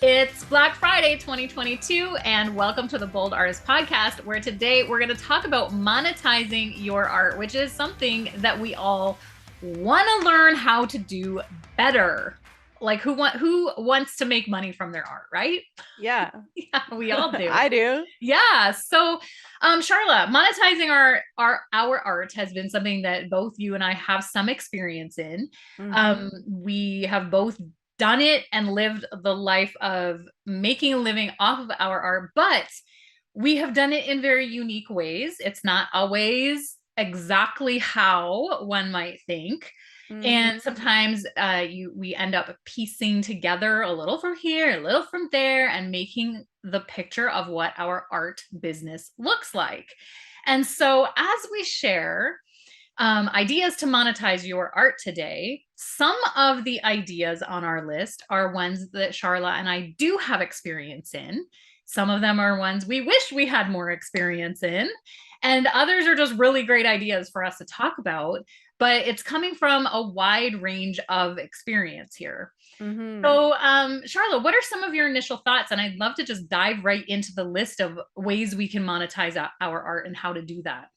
It's Black Friday 2022, and welcome to the Bold Artist Podcast, where today we're going to talk about monetizing your art, which is something that we all want to learn how to do better. Like who wants to make money from their art, right? Yeah. Yeah, we all do. I do. Yeah. So, Charla, monetizing our art has been something that both you and I have some experience in. We have both done it and lived the life of making a living off of our art, but we have done it in very unique ways. It's not always exactly how one might think. And sometimes we end up piecing together a little from here, a little from there, and making the picture of what our art business looks like. And so, as we share ideas to monetize your art today, some of the ideas on our list are ones that Charla and I do have experience in. Some of them are ones we wish we had more experience in, and others are just really great ideas for us to talk about. But it's coming from a wide range of experience here. So, Charla, what are some of your initial thoughts? And I'd love to just dive right into the list of ways we can monetize our art and how to do that.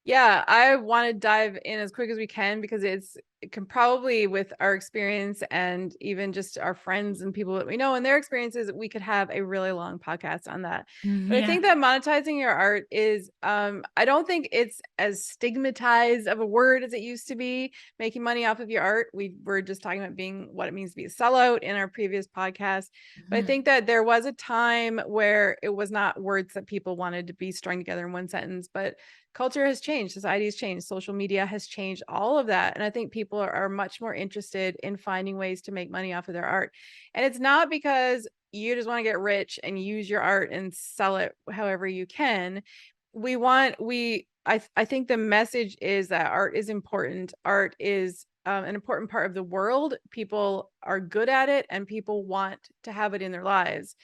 Yeah, I want to dive in as quick as we can because it can probably, with our experience and even just our friends and people that we know and their experiences, we could have a really long podcast on that. But I think that monetizing your art is, I don't think it's as stigmatized of a word as it used to be. Making money off of your art. We were just talking about being what it means to be a sellout in our previous podcast. But I think that there was a time where it was not words that people wanted to be strung together in one sentence, but culture has changed, society has changed, social media has changed, all of that. And I think people are much more interested in finding ways to make money off of their art. And it's not because you just want to get rich and use your art and sell it however you can. I think the message is that art is important. Art is an important part of the world. People are good at it and people want to have it in their lives.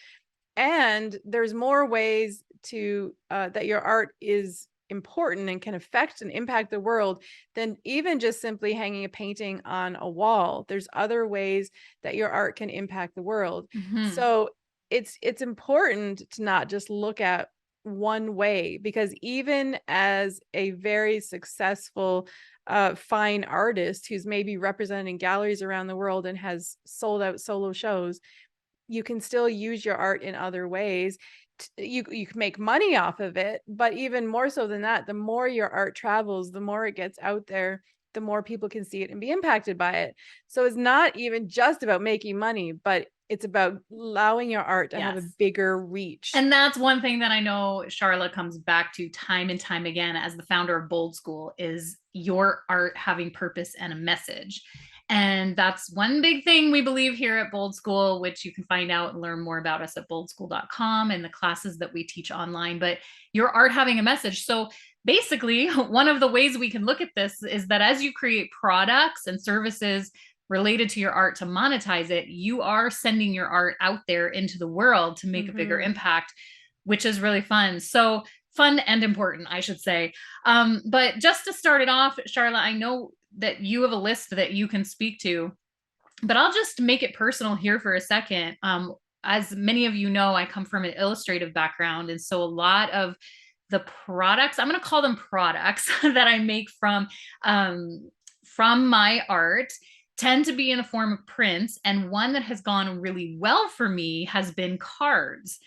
And there's more ways to that your art is important and can affect and impact the world than even just simply hanging a painting on a wall. There's other ways that your art can impact the world. So it's important to not just look at one way, because even as a very successful fine artist who's maybe representing galleries around the world and has sold out solo shows, you can still use your art in other ways. You can make money off of it, but even more so than that, the more your art travels, the more it gets out there, the more people can see it and be impacted by it. So it's not even just about making money, but it's about allowing your art to have a bigger reach. And that's one thing that I know Charla comes back to time and time again as the founder of Bold School, is your art having purpose and a message. And that's one big thing we believe here at Bold School, which you can find out and learn more about us at boldschool.com and the classes that we teach online. But your art having a message. So basically, one of the ways we can look at this is that as you create products and services related to your art to monetize it, you are sending your art out there into the world to make a bigger impact, which is really fun. So fun and important, I should say. But just to start it off, Charla, I know that you have a list that you can speak to, but I'll just make it personal here for a second. As many of you know, I come from an illustrative background. And so a lot of the products, I'm going to call them products that I make from my art tend to be in the form of prints. And one that has gone really well for me has been cards.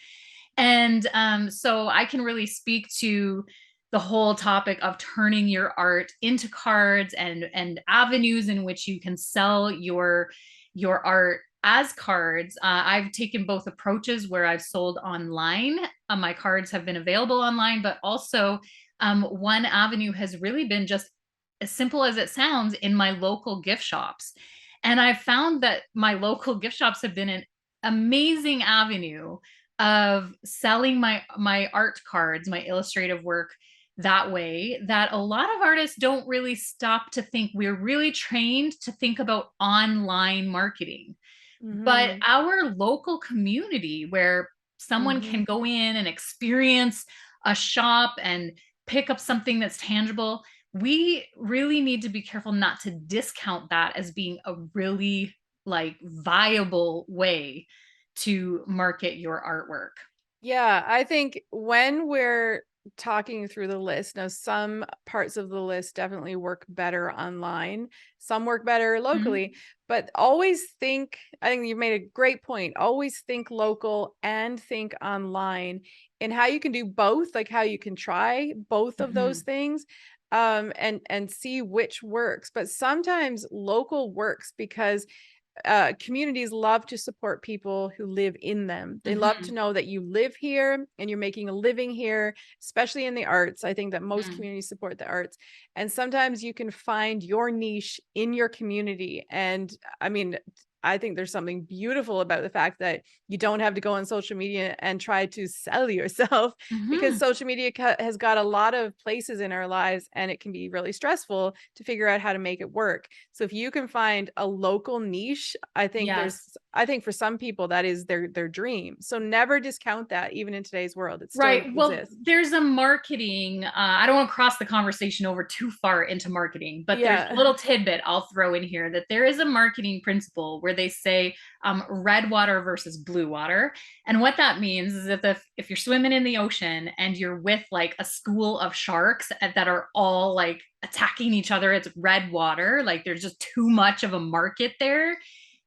And so I can really speak to the whole topic of turning your art into cards and avenues in which you can sell your art as cards. I've taken both approaches where I've sold online. My cards have been available online, but also one avenue has really been just as simple as it sounds, in my local gift shops. And I've found that my local gift shops have been an amazing avenue of selling my art cards, my illustrative work that way, that a lot of artists don't really stop to think. We're really trained to think about online marketing. But our local community, where someone can go in and experience a shop and pick up something that's tangible, we really need to be careful not to discount that as being a really like viable way to market your artwork? Yeah, I think when we're talking through the list, now some parts of the list definitely work better online, some work better Mhm. locally, but always think, I think you've made a great point, always think local and think online, and how you can do both, like how you can try both of those Mhm. things, and see which works. But sometimes local works because communities love to support people who live in them. They love to Mhm. know that you live here and you're making a living here, especially in the arts. I think that most Mm. communities support the arts. And sometimes you can find your niche in your community. And I mean, I think there's something beautiful about the fact that you don't have to go on social media and try to sell yourself, because Mhm. social media has got a lot of places in our lives and it can be really stressful to figure out how to make it work. So if you can find a local niche, Yes. I think for some people that is their dream. So never discount that, even in today's world. It still Right. Well, exists. there's a marketing, I don't want to cross the conversation over too far into marketing, but there's a Yeah. little tidbit I'll throw in here that there is a marketing principle where they say red water versus blue water. And what that means is if you're swimming in the ocean and you're with like a school of sharks that are all like attacking each other, it's red water, like there's just too much of a market there,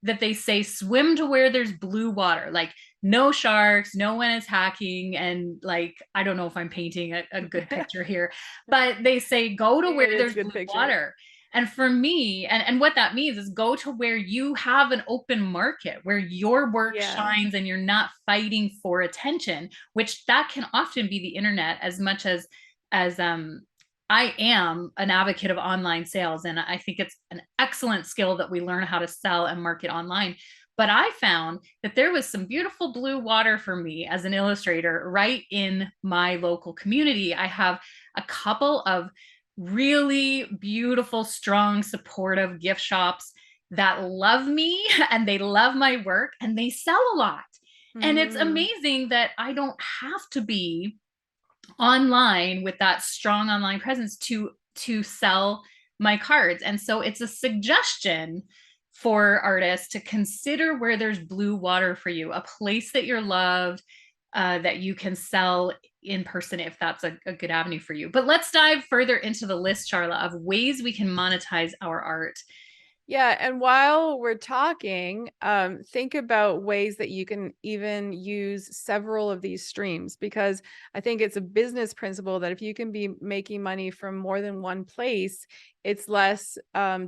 that they say swim to where there's blue water. Like no sharks, no one is hacking. And like, I don't know if I'm painting a good picture here, but they say go to where It is a there's good blue picture. water. And for me, and what that means is go to where you have an open market, where your work Yeah. shines and you're not fighting for attention, which that can often be the internet as much as I am an advocate of online sales. And I think it's an excellent skill that we learn how to sell and market online. But I found that there was some beautiful blue water for me as an illustrator right in my local community. I have a couple of really beautiful, strong, supportive gift shops that love me and they love my work and they sell a lot. And it's Mm, amazing that I don't have to be online with that strong online presence to sell my cards. And so it's a suggestion for artists to consider where there's blue water for you, a place that you're loved, that you can sell in person if that's a good avenue for you. But let's dive further into the list, Charla, of ways we can monetize our art. yeah, and while we're talking, think about ways that you can even use several of these streams, because I think it's a business principle that if you can be making money from more than one place, it's less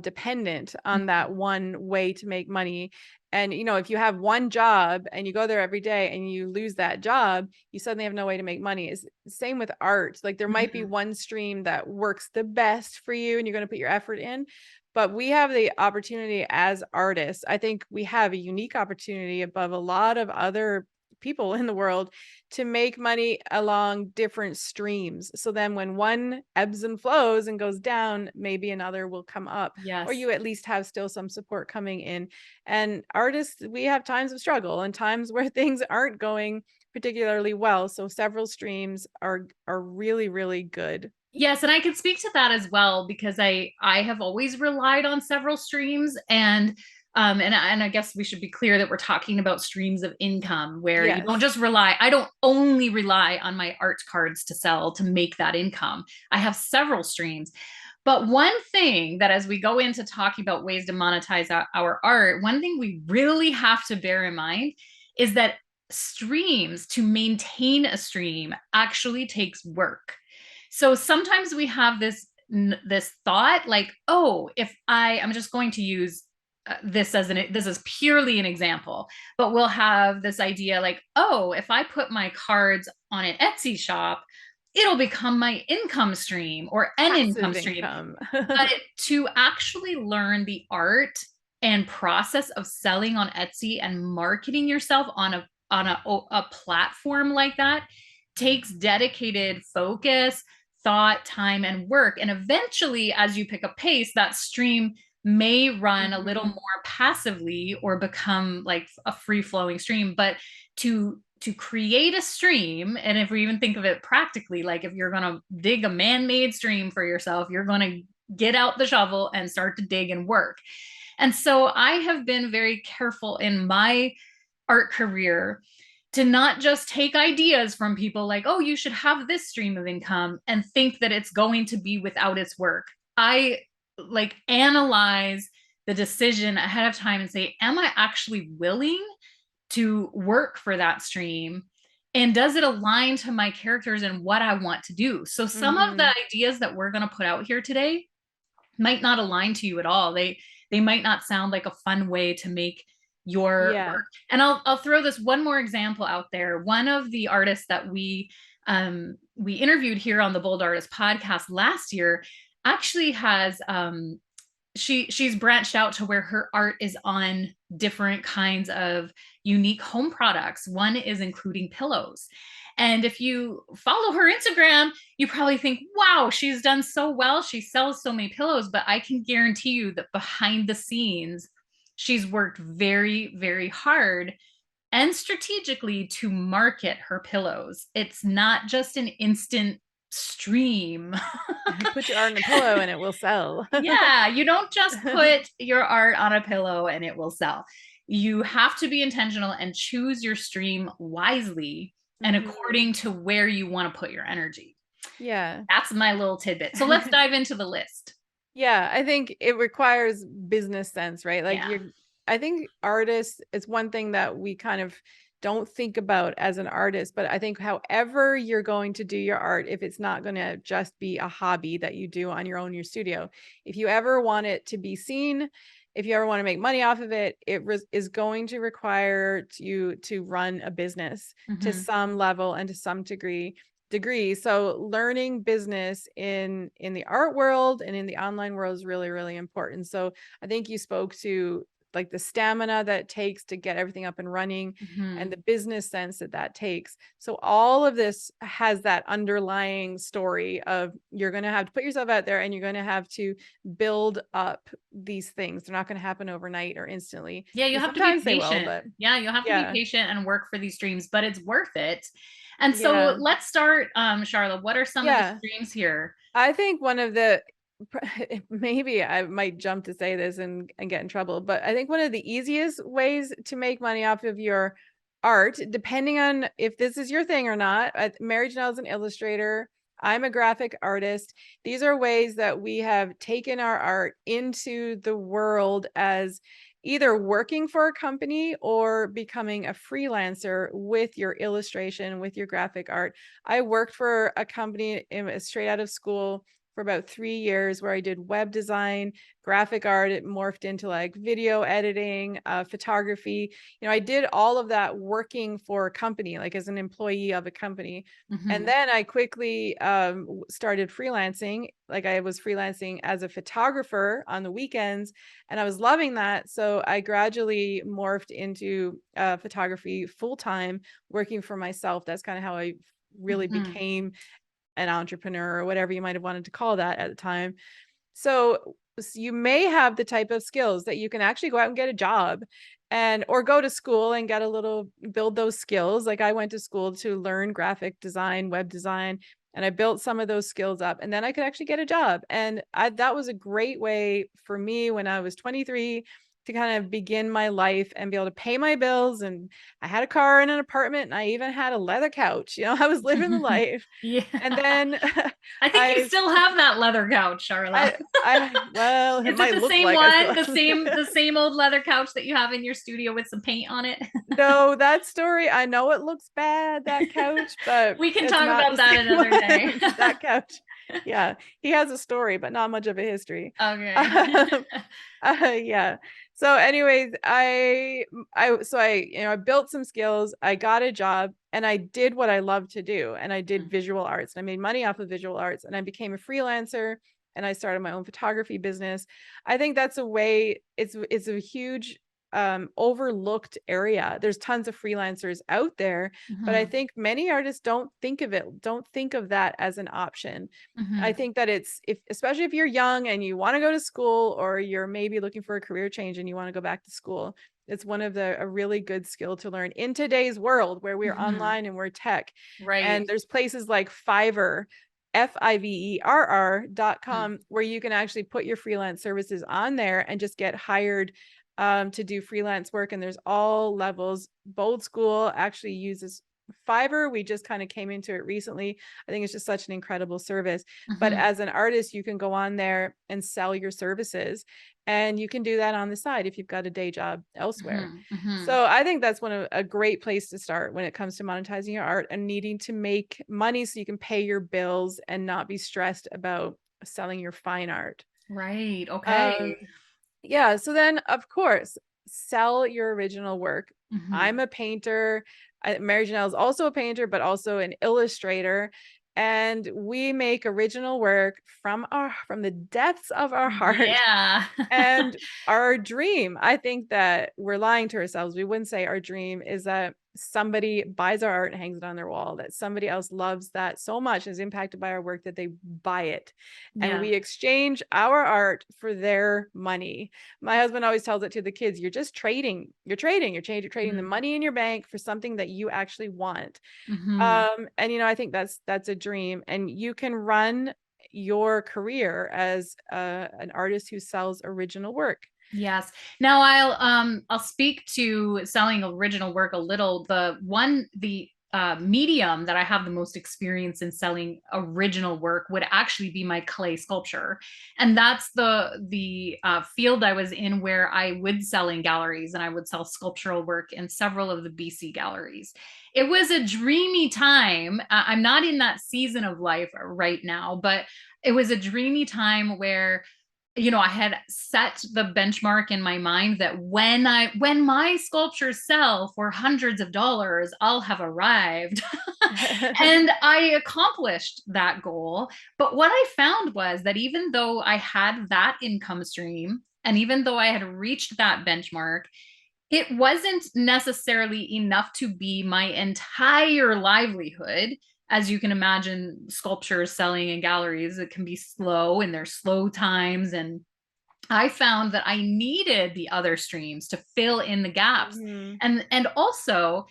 dependent on that one way to make money. And you know, if you have one job and you go there every day and you lose that job, you suddenly have no way to make money. It's the same with art. Like there might be Mhm. one stream that works the best for you and you're going to put your effort in, but we have the opportunity as artists. I think we have a unique opportunity above a lot of other people in the world to make money along different streams. So then when one ebbs and flows and goes down, maybe another will come up, or Yes. you at least have still some support coming in. And artists, we have times of struggle and times where things aren't going particularly well. So several streams are really, really good. Yes, and I can speak to that as well because I have always relied on several streams and I guess we should be clear that we're talking about streams of income where you don't Yes. just rely. I don't only rely on my art cards to sell to make that income. I have several streams. But one thing that as we go into talking about ways to monetize our art, one thing we really have to bear in mind is that streams, to maintain a stream, actually takes work. So sometimes we have this thought like, oh, if I'm just going to use this is purely an example, but we'll have this idea like, oh, if I put my cards on an Etsy shop, it'll become my income stream or an income Passive stream. income. But to actually learn the art and process of selling on Etsy and marketing yourself on a platform like that takes dedicated focus, thought, time, and work. And eventually, as you pick up pace, that stream may run a little Mhm. more passively or become like a free flowing stream. But to create a stream, and if we even think of it practically, like if you're going to dig a man-made stream for yourself, you're going to get out the shovel and start to dig and work. And so I have been very careful in my art career to not just take ideas from people like, oh, you should have this stream of income and think that it's going to be without its work. I like analyze the decision ahead of time and say, am I actually willing to work for that stream? And does it align to my characters and what I want to do? So some of the ideas that we're going to put out here today might not align to you at all. They might not sound like a fun way to make your work. And I'll throw this one more example out there. One of the artists that we interviewed here on the Bold Artist podcast last year actually has she's branched out to where her art is on different kinds of unique home products. One is including pillows. And if you follow her Instagram, you probably think, wow, she's done so well. She sells so many pillows, but I can guarantee you that behind the scenes, she's worked very, very hard and strategically to market her pillows. It's not just an instant stream. Put your art on a pillow and it will sell. Yeah, you don't just put your art on a pillow and it will sell. You have to be intentional and choose your stream wisely and according to where you want to put your energy. Yeah. That's my little tidbit. So let's dive into the list. Yeah, I think it requires business sense, right? Like I think artists, it's one thing that we kind of don't think about as an artist, but I think however you're going to do your art, if it's not going to just be a hobby that you do on your own in your studio, if you ever want it to be seen, if you ever want to make money off of it, it is going to require you to run a business to some level and to some degree. So learning business in the art world and in the online world is really, really important. So I think you spoke to like the stamina that it takes to get everything up and running and the business sense that that takes. So all of this has that underlying story of you're going to have to put yourself out there and you're going to have to build up these things. They're not going to happen overnight or instantly. Yeah, you have to be patient. You'll have to be patient and work for these streams, but it's worth it. And so let's start, Charla, what are some of the streams here? I think one of the, maybe I might jump to say this and get in trouble, but I think one of the easiest ways to make money off of your art, depending on if this is your thing or not, Marijanel is an illustrator. I'm a graphic artist. These are ways that we have taken our art into the world as either working for a company or becoming a freelancer with your illustration, with your graphic art. I worked for a company straight out of school for about 3 years where I did web design, graphic art. It morphed into like video editing, photography. I did all of that working for a company, like as an employee of a company. And then I quickly started freelancing. Like I was freelancing as a photographer on the weekends and I was loving that. So I gradually morphed into photography full-time, working for myself. That's kind of how I really became an entrepreneur or whatever you might have wanted to call that at the time. So you may have the type of skills that you can actually go out and get a job or go to school and build those skills. Like I went to school to learn graphic design, web design, and I built some of those skills up and then I could actually get a job. And that was a great way for me when I was 23 to kind of begin my life and be able to pay my bills. And I had a car and an apartment and I even had a leather couch. I was living the life. Yeah. And then I think you still have that leather couch, Charla. Well, is it the same one? The same old leather couch that you have in your studio with some paint on it? No, that story, I know it looks bad, that couch, but we can talk about that another day. That couch. Yeah, he has a story, but not much of a history. Okay. Yeah. So anyways, I built some skills, I got a job and I did what I love to do. And I did visual arts and I made money off of visual arts and I became a freelancer and I started my own photography business. I think that's a way, it's a huge overlooked area. There's tons of freelancers out there, but I think many artists don't think of that as an option. I think that especially if you're young and you want to go to school or you're maybe looking for a career change and you want to go back to school, it's one of a really good skill to learn in today's world where we're online and we're tech. Right. And there's places like Fiverr, Fiverr.com, where you can actually put your freelance services on there and just get hired to do freelance work, and there's all levels. Bold School actually uses Fiverr. We just kind of came into it recently. I think it's just such an incredible service. But Mhm. as an artist, you can go on there and sell your services, and you can do that on the side if you've got a day job elsewhere. Mhm. Mhm. So I think that's a great place to start when it comes to monetizing your art and needing to make money so you can pay your bills and not be stressed about selling your fine art. Right. Um, Okay. yeah, so then of course, sell your original work. Mhm. I'm a painter. Marijanel is also a painter, but also an illustrator. And we make original work from the depths of our heart. Yeah. And our dream, I think that we're lying to ourselves. We wouldn't say our dream is that somebody buys our art and hangs it on their wall, that somebody else loves that so much and is impacted by our work that they buy it. And Yeah. we exchange our art for their money. My husband always tells it to the kids, you're just trading. You're trading the Mhm. money in your bank for something that you actually want. Mhm. And I think that's a dream, and you can run your career as an artist who sells original work. Yes. Now I'll speak to selling original work a little. The medium that I have the most experience in selling original work would actually be my clay sculpture, and that's the field I was in where I would sell in galleries and I would sell sculptural work in several of the BC galleries. It was a dreamy time. I'm not in that season of life right now, but it was a dreamy time where I had set the benchmark in my mind that when my sculptures sell for hundreds of dollars, I'll have arrived. And I accomplished that goal. But what I found was that even though I had that income stream and even though I had reached that benchmark, it wasn't necessarily enough to be my entire livelihood. As you can imagine, sculptures selling in galleries, it can be slow and there's slow times. And I found that I needed the other streams to fill in the gaps. Mhm. And also,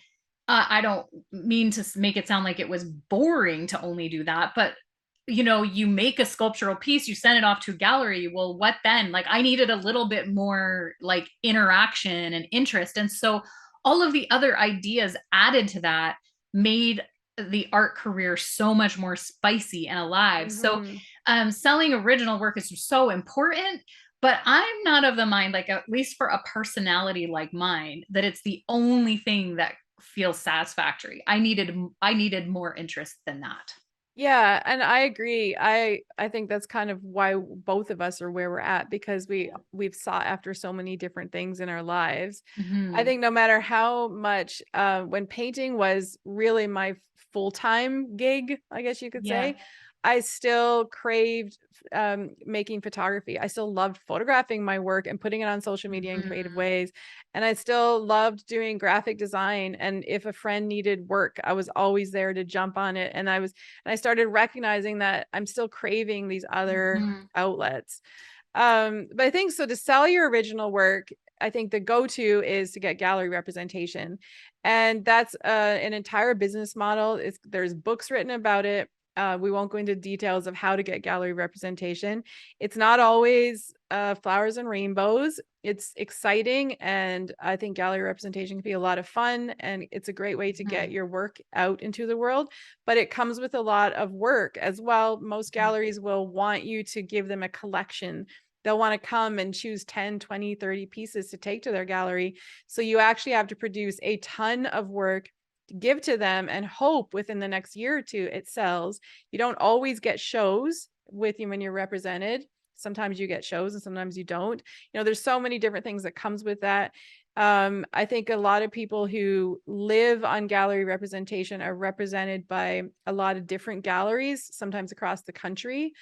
I don't mean to make it sound like it was boring to only do that, but you make a sculptural piece, you send it off to a gallery. Well, what then? Like I needed a little bit more like interaction and interest. And so all of the other ideas added to that made the art career so much more spicy and alive. So Mhm. selling original work is so important, but I'm not of the mind, like at least for a personality like mine, that it's the only thing that feels satisfactory. I needed more interest than that. Yeah, and I agree. I think that's kind of why both of us are where we're at, because we've sought after so many different things in our lives. I Hmm. think no matter how much when painting was really my full-time gig, I guess you could Yeah. say, I still craved making photography. I still loved photographing my work and putting it on social media in creative Mhm. ways. And I still loved doing graphic design. And if a friend needed work, I was always there to jump on it. And I started recognizing that I'm still craving these other Mhm. outlets. But I think so to sell your original work, I think the go-to is to get gallery representation. And that's an entire business model. There's books written about it. We won't go into details of how to get gallery representation. It's not always flowers and rainbows. It's exciting, and I think gallery representation can be a lot of fun, and it's a great way to get Mhm. your work out into the world. But it comes with a lot of work as well. Most Mhm. galleries will want you to give them a collection. They'll want to come and choose 10, 20, 30 pieces to take to their gallery. So you actually have to produce a ton of work to give to them and hope within the next year or two it sells. You don't always get shows with you when you're represented. Sometimes you get shows and sometimes you don't. There's so many different things that comes with that. I think a lot of people who live on gallery representation are represented by a lot of different galleries, sometimes across the country.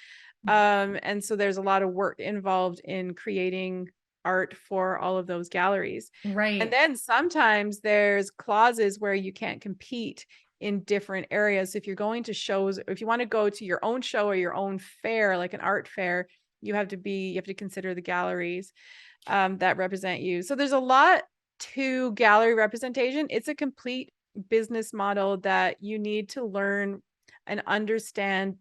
And so there's a lot of work involved in creating art for all of those galleries. And Right. then sometimes there's clauses where you can't compete in different areas. If you're going to shows, if you want to go to your own show or your own fair, like an art fair, you have to consider the galleries that represent you. So there's a lot to gallery representation. It's a complete business model that you need to learn and understand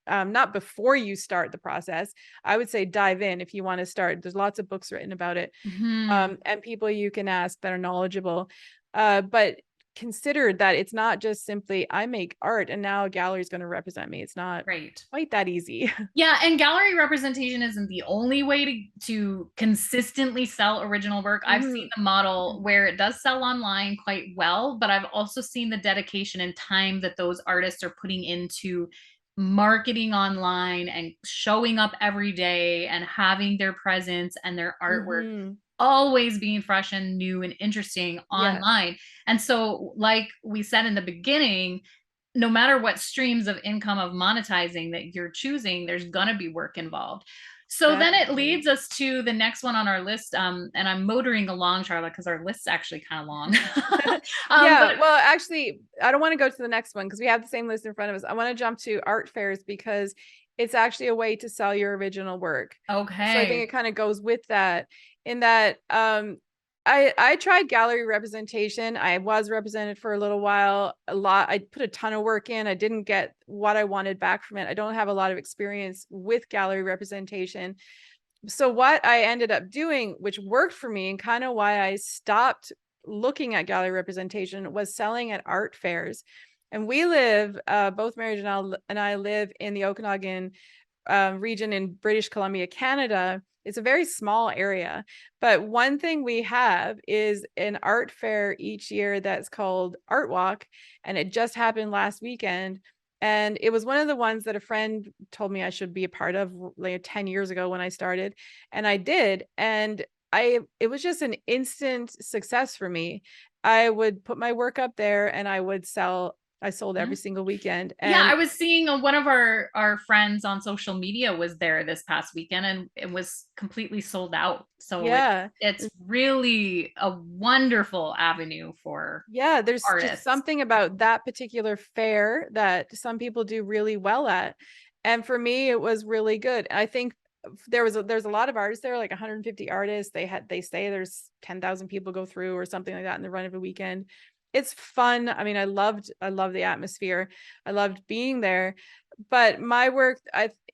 not before you start the process. I would say dive in if you want to start. There's lots of books written about it, and people you can ask that are knowledgeable. But consider that it's not just simply I make art and now a gallery is going to represent me. It's not Right. quite that easy. Yeah, and gallery representation isn't the only way to consistently sell original work. I've seen the model where it does sell online quite well, but I've also seen the dedication and time that those artists are putting into marketing online and showing up every day and having their presence and their artwork always being fresh and new and interesting Yeah. online. And so, like we said in the beginning, no matter what streams of income of monetizing that you're choosing, there's gonna be work involved. So then it Definitely. leads us to the next one on our list. And I'm motoring along, Charla, because our list's actually kind of long. Yeah, But well, actually, I don't want to go to the next one because we have the same list in front of us. I want to jump to art fairs because it's actually a way to sell your original work. So I think okay. it kind of goes with that, in that I tried gallery representation. I was represented for a little while. I put a ton of work in. I didn't get what I wanted back from it. I don't have a lot of experience with gallery representation. So what I ended up doing, which worked for me and kind of why I stopped looking at gallery representation, was selling at art fairs. And we live, both Marijanel and I live in the Okanagan region in British Columbia, Canada. It's a very small area, but one thing we have is an art fair each year that's called Art Walk, and it just happened last weekend. And it was one of the ones that a friend told me I should be a part of like 10 years ago when I started, and I did. And it was just an instant success for me. I would put my work up there and I sold every single weekend. Yeah, And I was seeing one of our friends on social media was there this past weekend and it was completely sold out. So yeah, it's really a wonderful avenue for yeah, there's just artists. something about that particular fair that some people do really well at. And for me, it was really good. I think there's a lot of artists there, like 150 artists. They say there's 10,000 people go through or something like that in the run of a weekend. It's fun. I mean, I love the atmosphere. I loved being there. But my work,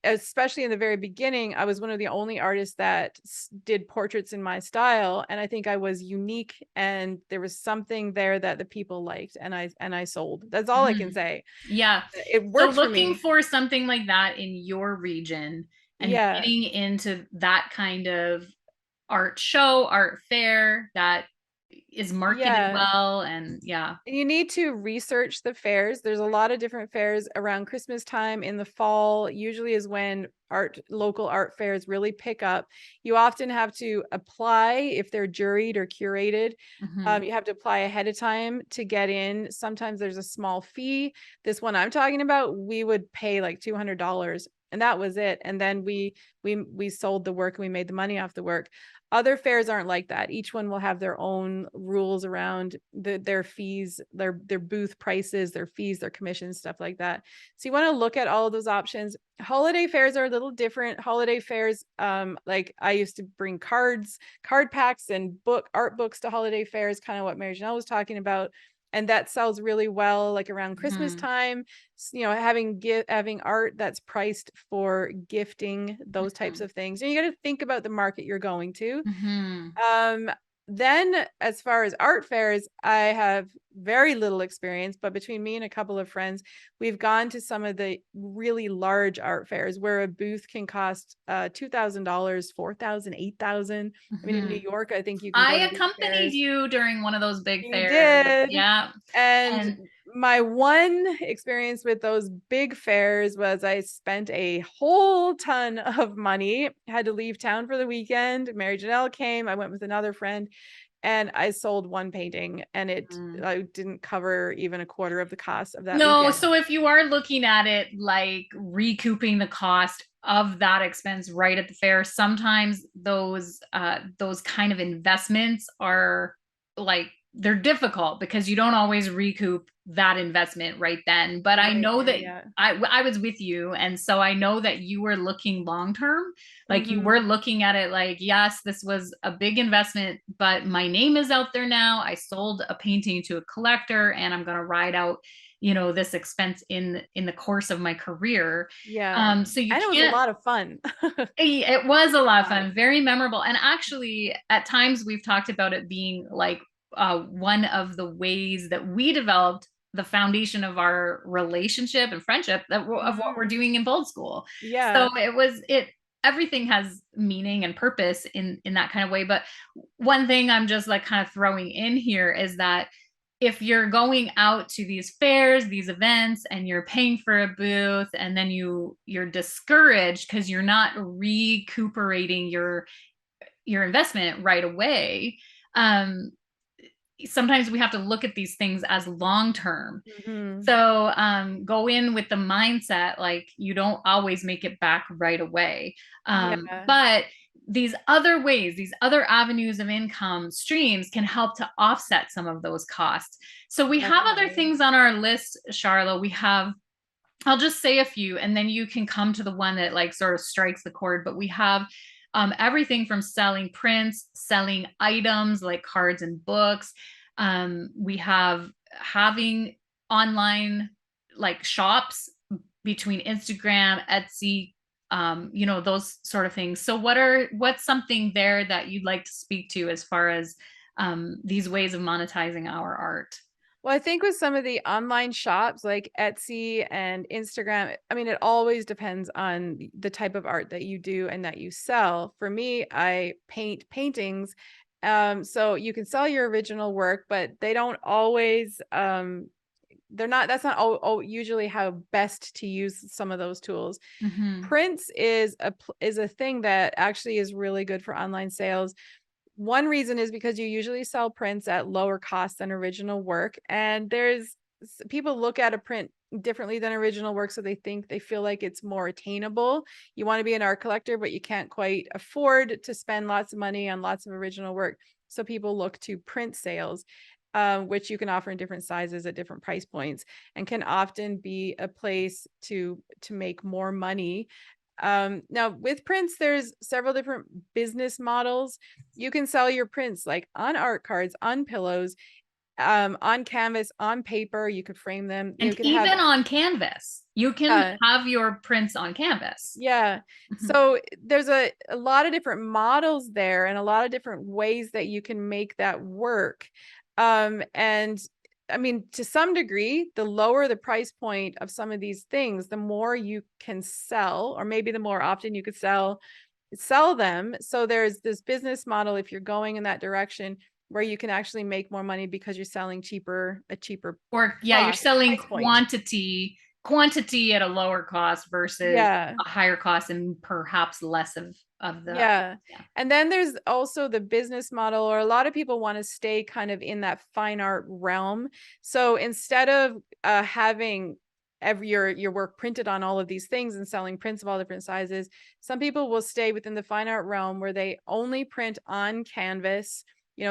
especially in the very beginning, I was one of the only artists that did portraits in my style, and I think I was unique, and there was something there that the people liked, and I sold. That's all I can Mhm. say. Yeah. It So worked for looking me. for something like that in your region and Yeah. getting into that kind of art show, art fair that is marketed Yeah. well and yeah. You need to research the fairs. There's a lot of different fairs around Christmas time. In the fall usually is when local art fairs really pick up. You often have to apply if they're juried or curated. Mhm. You have to apply ahead of time to get in. Sometimes there's a small fee. This one I'm talking about, we would pay like $200 and that was it. And then we sold the work and we made the money off the work. Other fairs aren't like that. Each one will have their own rules around their fees, their booth prices, their fees, their commissions, stuff like that. So you want to look at all of those options. Holiday fairs are a little different. Holiday fairs, like I used to bring card packs and art books to holiday fairs, kind of what Marijanel was talking about. And that sells really well, like around Christmas Mhm. time, having art that's priced for gifting, those types Mhm. of things. And you got to think about the market you're going to. Mhm. Um, then as far as art fairs, I have very little experience, but between me and a couple of friends, we've gone to some of the really large art fairs where a booth can cost $2,000, 4,000, 8,000. I mean, in New Mhm. York, I think you can go I to these accompanied fairs. you during one of those big You fairs. did. Yeah. And And my one experience with those big fairs was I spent a whole ton of money, had to leave town for the weekend. Marijanel came, I went with another friend, and I sold one painting, and mm. I didn't cover even a quarter of the cost of that No, weekend. so if you are looking at it like recouping the cost of that expense right at the fair, sometimes those kind of investments are like they're difficult because you don't always recoup that investment right then. But I Right know there, that yeah. I was with you, and so I know that you were looking long term. Like you were Mm-hmm. looking at it like, yes, this was a big investment, but my name is out there now. I sold a painting to a collector, and I'm going to ride out, this expense in the course of my career. Yeah. So you And it was a can't. lot of fun. It was a lot of Lot. fun, very memorable. And actually, at times we've talked about it being like one of the ways that we developed the foundation of our relationship and friendship of what we're Mm-hmm. doing in Bold School. Yeah. So everything has meaning and purpose in that kind of way. But one thing I'm just like kind of throwing in here is that if you're going out to these fairs, these events, and you're paying for a booth, and then you're discouraged because you're not recuperating your investment right away. um Sometimes we have to look at these things as long term. Mm-hmm. So go in with the mindset like you don't always make it back right away. Yeah, But these other ways, these other avenues of income streams can help to offset some of those costs. So we have other definitely. things on our list, Charla. We have, I'll just say a few and then you can come to the one that like sort of strikes the chord. But we have everything from selling prints, selling items like cards and books. We have having online like shops between Instagram, Etsy, those sort of things. So what's something there that you'd like to speak to as far as these ways of monetizing our art? Well, I think with some of the online shops like Etsy and Instagram, I mean, it always depends on the type of art that you do and that you sell. For me, I paint paintings. So you can sell your original work, but they don't always, they're not, that's not usually how best to use some of those tools. Mm-hmm. Prints is a thing that actually is really good for online sales. One reason is because you usually sell prints at lower cost than original work. And people look at a print differently than original work. So they feel like it's more attainable. You want to be an art collector, but you can't quite afford to spend lots of money on lots of original work. So people look to print sales, which you can offer in different sizes at different price points, and can often be a place to make more money. Now with prints, there's several different business models. You can sell your prints like on art cards, on pillows, on canvas, on paper. You could frame them. You And could have, even on canvas, you can have your prints on canvas. yeah. Mhm. So there's a lot of different models there and a lot of different ways that you can make that work. And I mean, to some degree, the lower the price point of some of these things, the more you can sell, or maybe the more often you could sell them. So there's this business model if you're going in that direction where you can actually make more money because you're selling a cheaper Or yeah, you're cost selling price point. quantity at a lower cost versus Yeah. a higher cost and perhaps less of the Yeah. yeah. And then there's also the business model, or a lot of people want to stay kind of in that fine art realm. So instead of having your work printed on all of these things and selling prints of all different sizes, some people will stay within the fine art realm where they only print on canvas,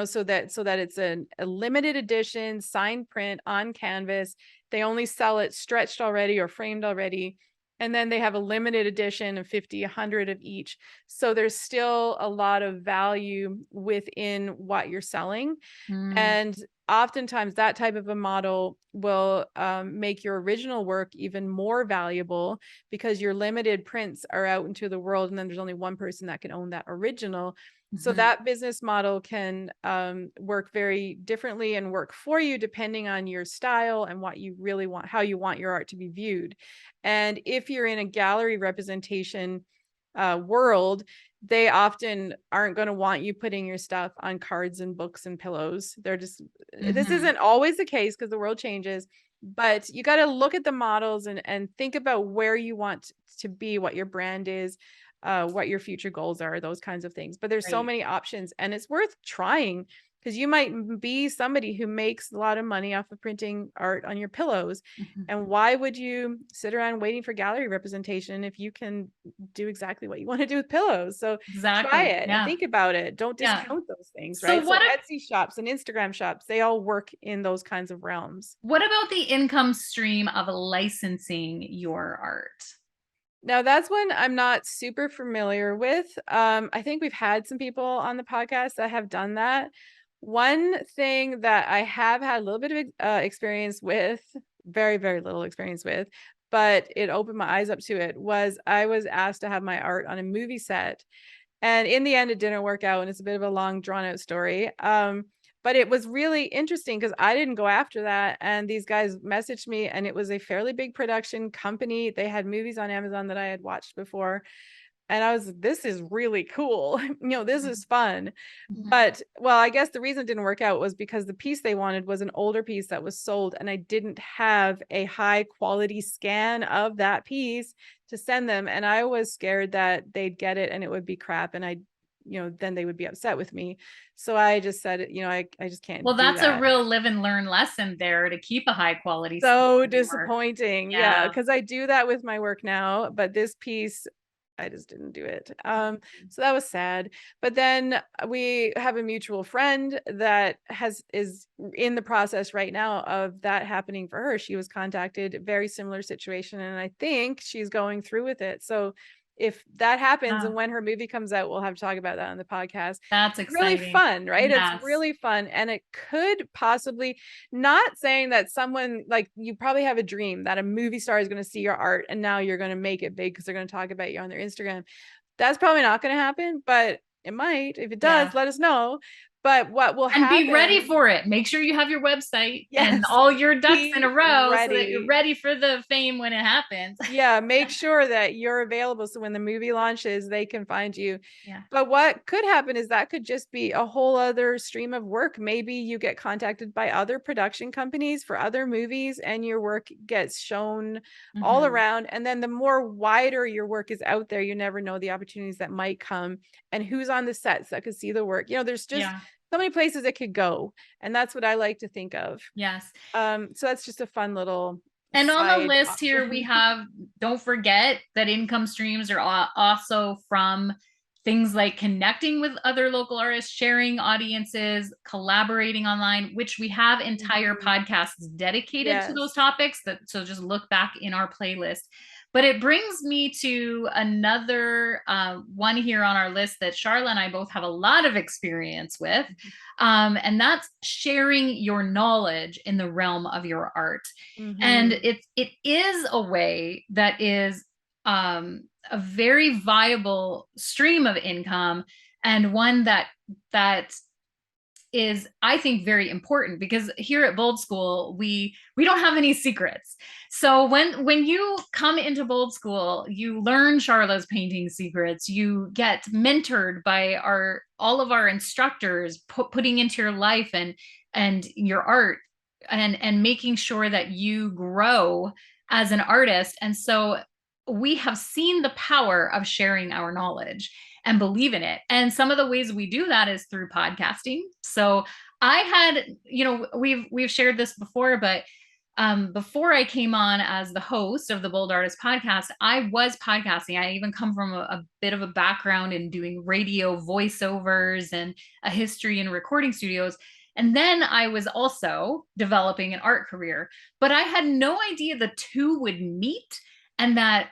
so that it's a limited edition signed print on canvas. They only sell it stretched already or framed already. And then they have a limited edition of 50, 100 of each. So there's still a lot of value within what you're selling. Mm, And oftentimes that type of a model will make your original work even more valuable because your limited prints are out into the world and then there's only one person that can own that original. So mhm. that business model can work very differently and work for you depending on your style and what you really want, how you want your art to be viewed. And if you're in a gallery representation world, they often aren't going to want you putting your stuff on cards and books and pillows. This Mhm. isn't always the case because the world changes, but you got to look at the models and think about where you want to be, what your brand is, what your future goals are, those kinds of things. But there's so Right. many options and it's worth trying because you might be somebody who makes a lot of money off of printing art on your pillows. And why would you sit around waiting for gallery representation if you can do exactly what you want to do with pillows? So try Exactly. it and Yeah. think about it. Don't Yeah. discount those things, So right? So what Etsy shops and Instagram shops, they all work in those kinds of realms. what about the income stream of licensing your art? Now that's one I'm not super familiar with. I think we've had some people on the podcast that have done that. One thing that I have had a little bit of experience with, very, very little experience with, but it opened my eyes up to it, was I was asked to have my art on a movie set. And in the end, it didn't work out. And it's a bit of a long, drawn out story. But it was really interesting because I didn't go after that. And these guys messaged me, and it was a fairly big production company. They had movies on Amazon that I had watched before. And I was, this is really cool. This is fun. But, well, I guess the reason it didn't work out was because the piece they wanted was an older piece that was sold, and I didn't have a high quality scan of that piece to send them. And I was scared that they'd get it and it would be crap. And then they would be upset with me. So I just said, I just can't Well, do that's a that. real live and learn lesson there, to keep a high quality So work. disappointing. Yeah, because I do that with my work now, but this piece, I just didn't do it. So that was sad. But then we have a mutual friend that is in the process right now of that happening for her. She was contacted, very similar situation, and I think she's going through with it. So if that happens, and when her movie comes out, we'll have to talk about that on the podcast. That's It's really exciting. fun, right? It's Yes. really fun. And it could possibly, not saying that someone, like, you probably have a dream that a movie star is going to see your art and now you're going to make it big because they're going to talk about you on their Instagram. That's probably not going to happen, but it might. If it does, let us know. But what will And be ready happen? for it. Make sure you have your website and Yes, all your ducks in a be row so that you're ready. ready for the fame when it happens. Yeah, make sure that you're available so when the movie launches, they can find you. Yeah. But what could happen is that could just be a whole other stream of work. Maybe you get contacted by other production companies for other movies and your work gets shown all around. And then the more wider your work is out there, you never know the opportunities that might come and who's on the sets that could see the work. There's just so many places it could go. And that's what I like to think of. Yes. So that's just a fun little And on the list option here, we have, don't forget that income streams are also from things like connecting with other local artists, sharing audiences, collaborating online, which we have entire podcasts dedicated to those topics. So just look back in our playlist. But it brings me to another one here on our list that Charla and I both have a lot of experience with. And that's sharing your knowledge in the realm of your art. And it is a way that is a very viable stream of income, and one that is, I think, very important, because here at Bold School we don't have any secrets. So when you come into Bold School, you learn Charla's painting secrets, you get mentored by all of our instructors, putting into your life and your art, and making sure that you grow as an artist. And so we have seen the power of sharing our knowledge and believe in it. And some of the ways we do that is through podcasting. So I had, we've shared this before, but before I came on as the host of the Bold Artist podcast, I was podcasting. I even come from a bit of a background in doing radio voiceovers and a history in recording studios. And then I was also developing an art career, but I had no idea the two would meet, and that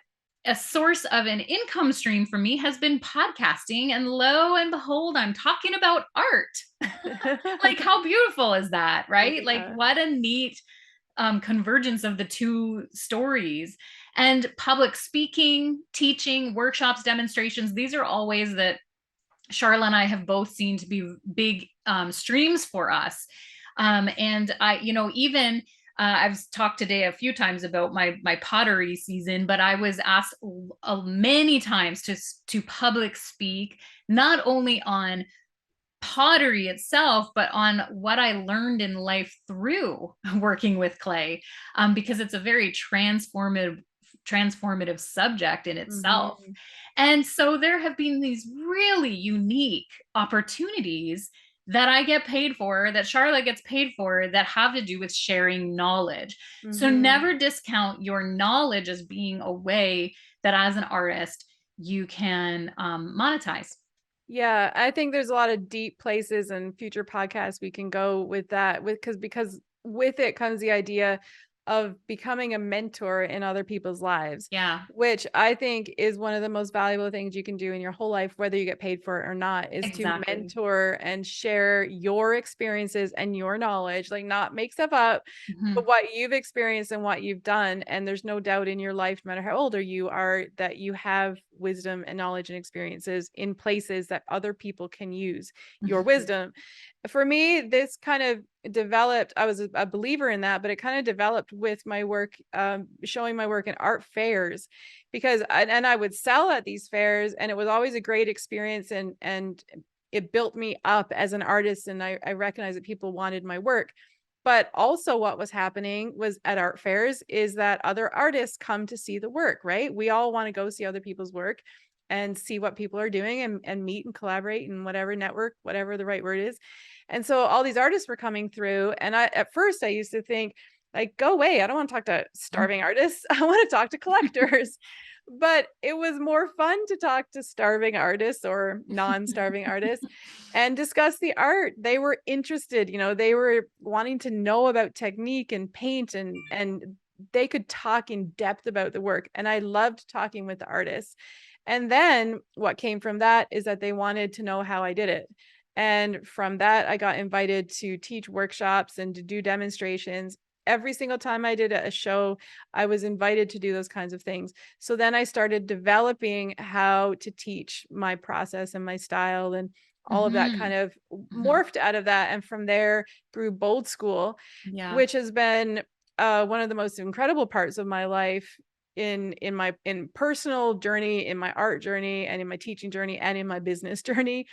a source of an income stream for me has been podcasting. And lo and behold, I'm talking about art. Like, how beautiful is that, right? Yeah. Like, what a neat convergence of the two stories. And public speaking, teaching, workshops, demonstrations, these are all ways that Charla and I have both seen to be big streams for us. And I, even I've talked today a few times about my pottery season, but I was asked many times to public speak, not only on pottery itself, but on what I learned in life through working with clay, because it's a very transformative subject in itself. And so there have been these really unique opportunities that I get paid for, that Charlotte gets paid for, that have to do with sharing knowledge. So Mm-hmm. never discount your knowledge as being a way that as an artist you can monetize. Yeah, I think there's a lot of deep places and future podcasts we can go with that, with because with it comes the idea of becoming a mentor in other people's lives, Yeah, which I think is one of the most valuable things you can do in your whole life, whether you get paid for it or not, is to exactly. mentor and share your experiences and your knowledge, like not make stuff up, but Mhm. what you've experienced and what you've done. And there's no doubt in your life, no matter how old you are, that you have wisdom and knowledge and experiences in places that other people can use your Mhm. wisdom. For me, this kind of developed, I was a believer in that, but it kind of developed with my work, showing my work in art fairs, because I would sell at these fairs, and it was always a great experience, and it built me up as an artist, and I recognized that people wanted my work. But also what was happening was at art fairs is that other artists come to see the work, right? We all want to go see other people's work and see what people are doing, and meet and collaborate and whatever, network, whatever the right word is. And so all these artists were coming through. And at first I used to think, like, go away. I don't want to talk to starving artists. I want to talk to collectors. But it was more fun to talk to starving artists or non-starving artists and discuss the art. They were interested, they were wanting to know about technique and paint, and they could talk in depth about the work. And I loved talking with the artists. And then what came from that is that they wanted to know how I did it. And from that, I got invited to teach workshops and to do demonstrations. Every single time I did a show, I was invited to do those kinds of things. So then I started developing how to teach my process and my style, and all of that kind Mhm. of Mhm. morphed out of that. And from there grew Bold School, Yeah. which has been one of the most incredible parts of my life, in my personal journey, in my art journey, and in my teaching journey, and in my business journey.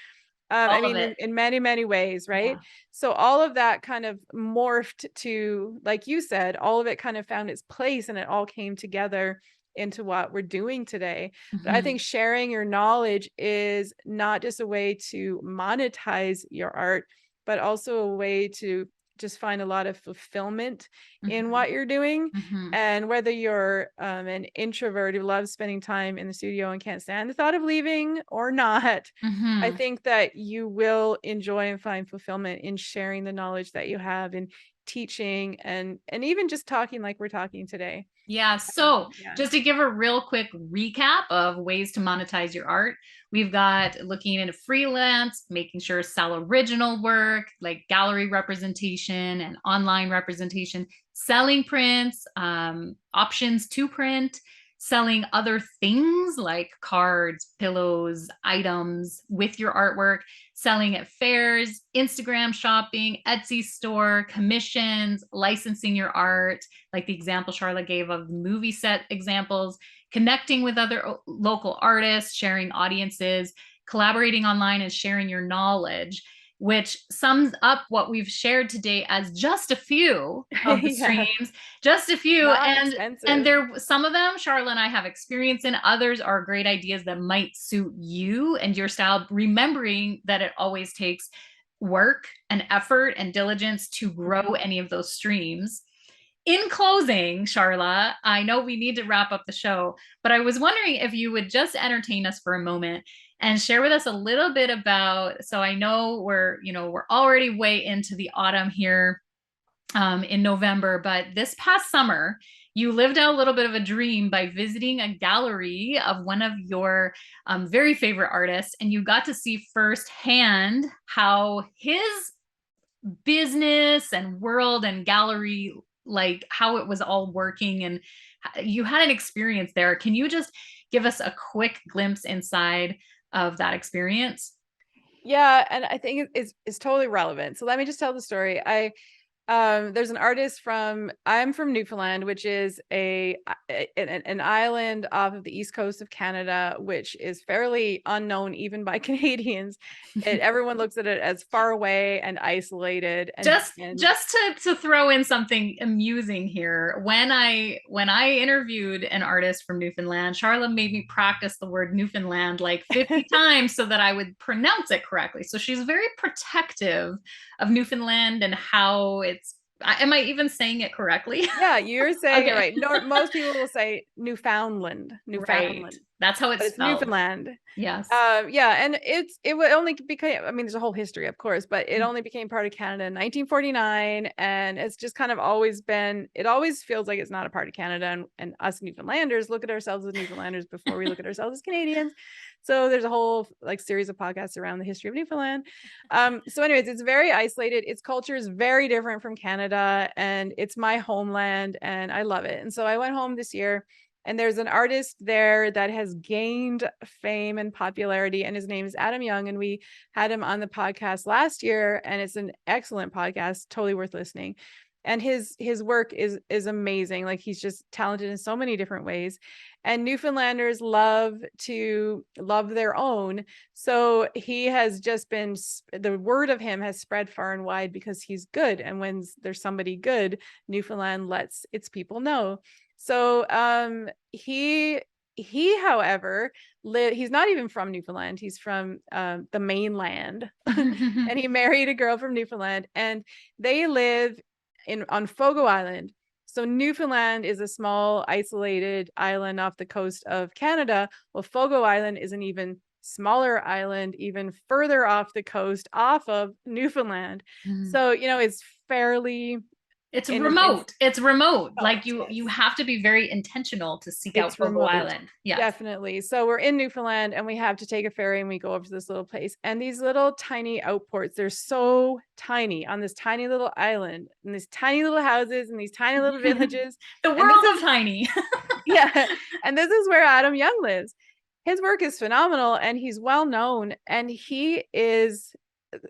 I All of mean, it. in many, many ways, right? Yeah. So all of that kind of morphed to, like you said, all of it kind of found its place, and it all came together into what we're doing today. But I think Mhm. sharing your knowledge is not just a way to monetize your art, but also a way to just find a lot of fulfillment in Mhm. what you're doing. Mhm. And whether you're an introvert who loves spending time in the studio and can't stand the thought of leaving or not, I Mhm. think that you will enjoy and find fulfillment in sharing the knowledge that you have, in teaching, and even just talking like we're talking today. Yeah. So, Yeah. just to give a real quick recap of ways to monetize your art, we've got looking into freelance, making sure sell original work like gallery representation and online representation, selling prints, options to print, selling other things like cards, pillows, items with your artwork, selling at fairs, Instagram shopping, Etsy store, commissions, licensing your art, like the example Charla gave of movie set examples, connecting with other local artists, sharing audiences, collaborating online, and sharing your knowledge, which sums up what we've shared today as just a few of the Yeah. streams, just a few. Not And expensive. there, some of them Charla and I have experience in, others are great ideas that might suit you and your style, remembering that it always takes work and effort and diligence to grow Mhm. any of those streams. In closing, Charla, I know we need to wrap up the show, but I was wondering if you would just entertain us for a moment and share with us a little bit about. So I know we're already way into the autumn here, in November, but this past summer, you lived out a little bit of a dream by visiting a gallery of one of your very favorite artists, and you got to see firsthand how his business and world and gallery, like how it was all working, and you had an experience there. Can you just give us a quick glimpse inside of that experience? Yeah, and I think it's totally relevant. So let me just tell the story. There's an artist I'm from Newfoundland, which is an island off of the east coast of Canada, which is fairly unknown even by Canadians. Everyone looks at it as far away and isolated, Just to throw in something amusing here, when I interviewed an artist from Newfoundland, Charla made me practice the word Newfoundland like 50 times so that I would pronounce it correctly. So she's very protective of Newfoundland and how it's, am I even saying it correctly? Yeah, you're saying Okay. it right. No, most people will say Newfoundland, Right. That's how but it's it's spelled. Newfoundland. Yes. Yeah, and it would only become, I mean, there's a whole history, of course, but it only became part of Canada in 1949, and it's just kind of always been, it always feels like it's not a part of Canada, and us Newfoundlanders look at ourselves as Newfoundlanders before we look at ourselves as Canadians. So there's a whole like series of podcasts around the history of Newfoundland. So anyways, it's very isolated. Its culture is very different from Canada, and it's my homeland, and I love it. And so I went home this year, and there's an artist there that has gained fame and popularity, and his name is Adam Young. And we had him on the podcast last year, and it's an excellent podcast, totally worth listening. And his work is amazing. Like, he's just talented in so many different ways. And Newfoundlanders love their own. So he has just been, the word of him has spread far and wide because he's good. And when there's somebody good, Newfoundland lets its people know. So he however he's not even from Newfoundland. He's from the mainland. And he married a girl from Newfoundland, and they live on Fogo Island. So Newfoundland is a small isolated island off the coast of Canada. Well, Fogo Island is an even smaller island, even further off the coast, off of Newfoundland. So, it's fairly It's remote. It's remote. Like yes. you have to be very intentional to seek out It's Fogo remote. Island. Yes. Definitely. So we're in Newfoundland, and we have to take a ferry, and we go over to this little place. And these little tiny outports, they're so tiny on this tiny little island, and these tiny little houses and these tiny little villages. The world of tiny. Yeah. And this is where Adam Young lives. His work is phenomenal, and he's well known, and he is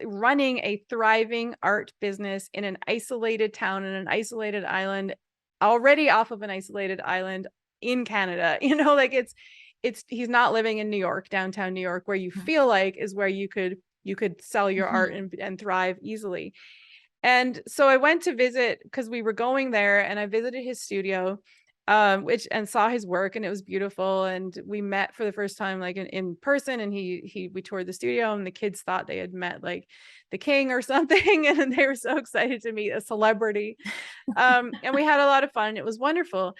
running a thriving art business in an isolated town, in an isolated island, already off of an isolated island in Canada. Like, it's he's not living in New York, downtown New York, where you feel like is where you could sell your art and thrive easily. And so I went to visit, because we were going there, and I visited his studio, and saw his work, and it was beautiful. And we met for the first time, like in person, and we toured the studio, and the kids thought they had met like the king or something, and they were so excited to meet a celebrity. And we had a lot of fun. It was wonderful.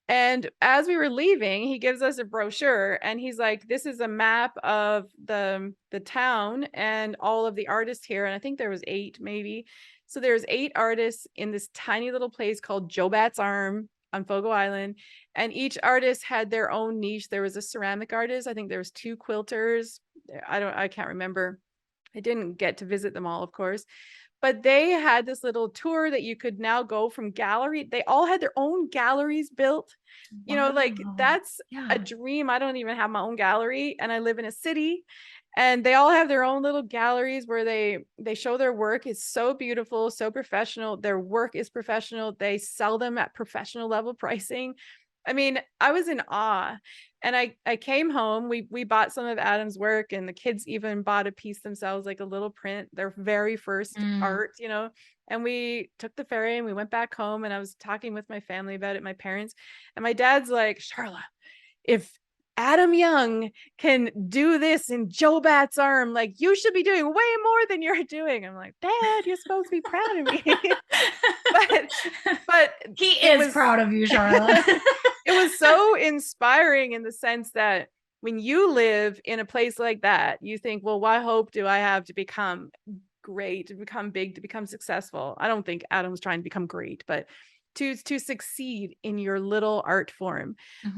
And as we were leaving, he gives us a brochure, and he's like, this is a map of the town and all of the artists here. And I think there was 8, maybe. So there's 8 artists in this tiny little place called Jobat's Arm on Fogo Island. And each artist had their own niche. There was a ceramic artist. I think there was 2 quilters. I can't remember. I didn't get to visit them all, of course. But they had this little tour that you could now go from gallery. They all had their own galleries built. Wow. Like, that's a dream. I don't even have my own gallery, and I live in a city, and they all have their own little galleries where they show their work. It's so beautiful, so professional. Their work is professional. They sell them at professional level pricing. I mean, I was in awe. And I came home, we bought some of Adam's work, and the kids even bought a piece themselves, like a little print, their very first art, and we took the ferry, and we went back home, and I was talking with my family about it, my parents, and my dad's like, Charla, if Adam Young can do this in Jobat's Arm, like, you should be doing way more than you're doing. I'm like, Dad, you're supposed to be proud of me. but he is proud of you, Charla. It was so inspiring in the sense that when you live in a place like that, you think, well, what hope do I have to become great, to become big, to become successful? I don't think Adam's trying to become great, but to succeed in your little art form.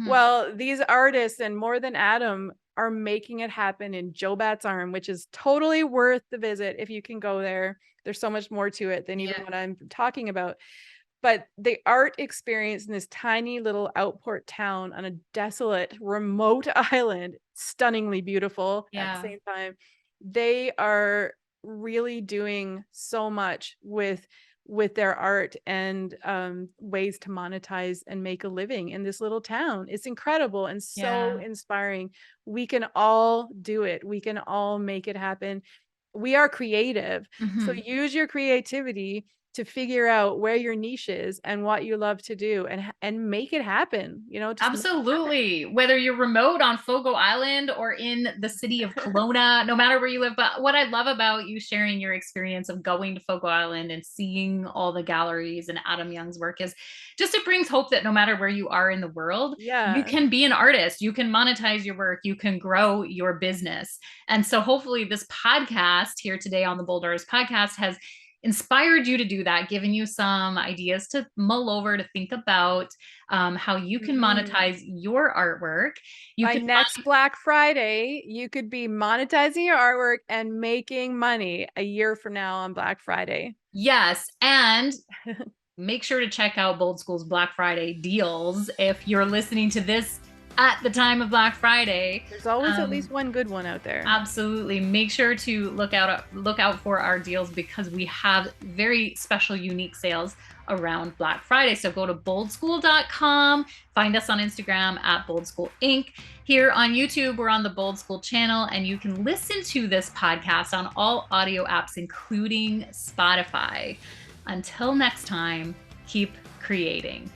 Well, these artists, and more than Adam, are making it happen in Jobat's Arm, which is totally worth the visit if you can go there. There's so much more to it than even what I'm talking about. But the art experience in this tiny little outport town on a desolate, remote island, stunningly beautiful at the same time. They are really doing so much with with their art and ways to monetize and make a living in this little town. It's incredible and so inspiring. We can all do it. We can all make it happen. We are creative. So use your creativity to figure out where your niche is and what you love to do, and make it happen, you know, just Absolutely. Whether you're remote on Fogo Island or in the city of Kelowna, no matter where you live. But what I love about you sharing your experience of going to Fogo Island and seeing all the galleries and Adam Young's work is just, it brings hope that no matter where you are in the world, you can be an artist, you can monetize your work, you can grow your business. And so hopefully this podcast here today on the Bold Artist Podcast has inspired you to do that, given you some ideas to mull over, to think about how you can monetize your artwork. By next Black Friday, you could be monetizing your artwork and making money a year from now on Black Friday. Yes. And make sure to check out Bold School's Black Friday deals if you're listening to this at the time of Black Friday. There's always at least one good one out there. Absolutely. Make sure to look out for our deals, because we have very special, unique sales around Black Friday. So go to boldschool.com, find us on Instagram at Bold School Inc. Here on YouTube, we're on the Bold School channel, and you can listen to this podcast on all audio apps, including Spotify. Until next time, keep creating.